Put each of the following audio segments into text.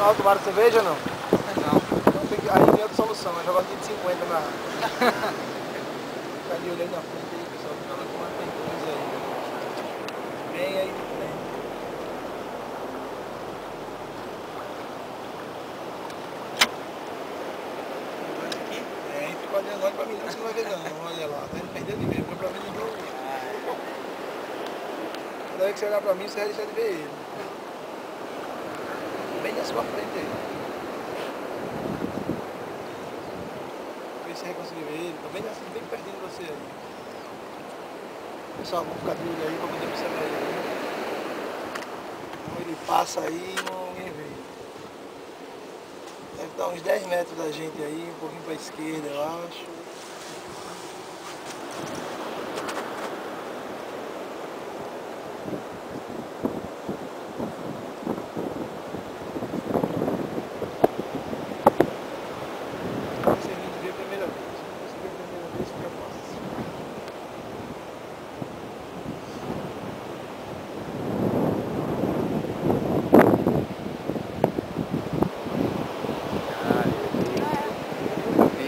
Não, tomaram cerveja ou não? Não. Então tem que, aí tem outra solução, é jogar 150 na água. Fica de olho aí na frente aí, pessoal. Fica tomando temporinhos aí. Bem aí de frente. Aqui? É, entre 40 anos pra mim você não vai ver não. Olha lá, tá indo perdendo de ver, porque pra mim não deu. Toda vez que você olhar pra mim, você vai deixar de ver ele. Bem na sua frente aí. Ver se você vai conseguir ver ele. Tá bem assim, bem pertinho de você aí. Pessoal, vamos ficar de olho aí pra poder observar ele. Então ele passa aí e ninguém vê. Deve estar uns 10 metros da gente aí, um pouquinho pra esquerda, eu acho. Você vem de ver a primeira vez. Se você ver a primeira vez, fica fácil.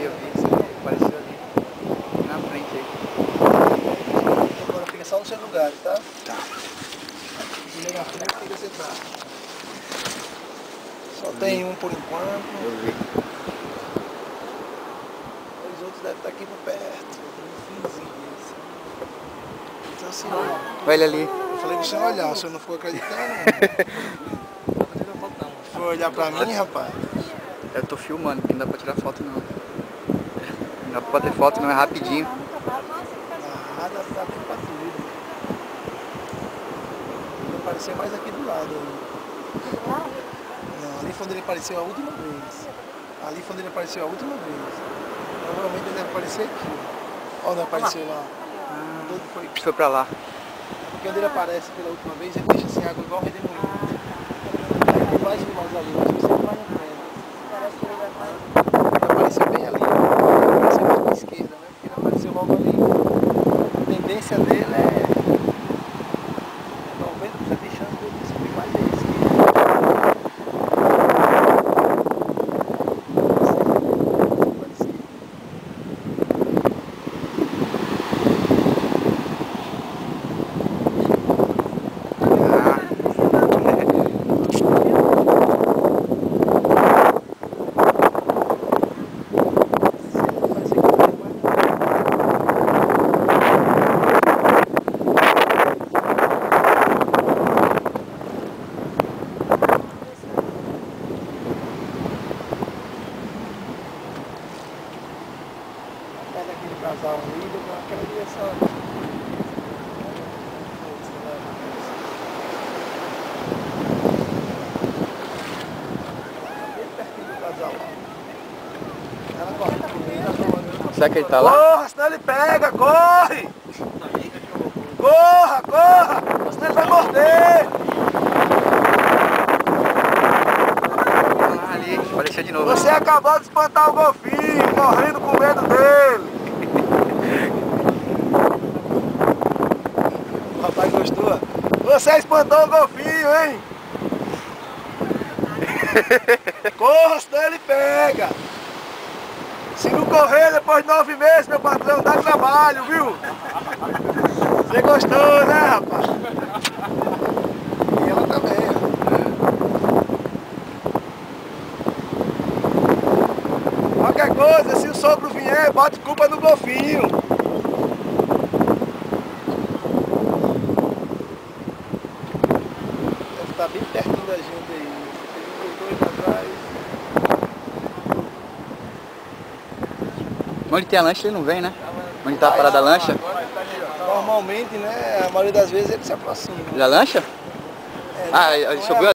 Eu vi, isso apareceu ali na frente aí. Agora fica só no seu lugar, tá? Tá. Ele na frente fica sentado. Só tem um por enquanto. Eu vi. Os outros devem estar aqui por perto. No finzinho desse. Então assim, ó. Olha ele ali. Eu falei pra você olhar, o senhor não for acreditando. Foi olhar pra mim, rapaz. Eu tô filmando, porque não dá pra tirar foto não. Não dá pra fazer foto não, é rapidinho. Nada, tá bem pra tudo. Ele apareceu mais aqui do lado aí. Não, ali foi onde ele apareceu a última vez. Ali foi onde ele apareceu a última vez. Provavelmente ele deve aparecer aqui. Ó, onde apareceu lá. Todo Foi pra lá. Porque onde ele aparece pela última vez, ele deixa assim água igual o redemoinho. Aí tem mais irmãos ali, mas você vai na frente. Parece que ele vai mais. Ele apareceu bem ali. Ele apareceu mais pra esquerda, né? Porque ele apareceu logo ali. A tendência dele é 90% de chance de ele subir mais da esquerda. Pega aquele casal ali, naquela direção ali. Bem pertinho do casal lá. Ela corre por ele, ela falando. Será que ele tá lá? Corra, senão ele pega, corre! Corra, corra! Senão ele vai morder! Ah, ali, apareceu de novo. Você acabou de espantar o golfinho, correndo com medo dele! O rapaz gostou? Você espantou o golfinho, hein? Corra, senão ele pega! Se não correr depois de 9 meses, meu patrão, dá trabalho, viu? Você gostou, né, rapaz? E ela também, ó. Qualquer coisa, se o sogro vier, bote culpa no golfinho. Deve estar bem pertinho da gente aí. Tem os dois pra trás. Onde tem a lancha ele não vem, né? Onde tá a parada da lancha? Normalmente, né, a maioria das vezes ele se aproxima. Da lancha? É, Ah, não ele é subiu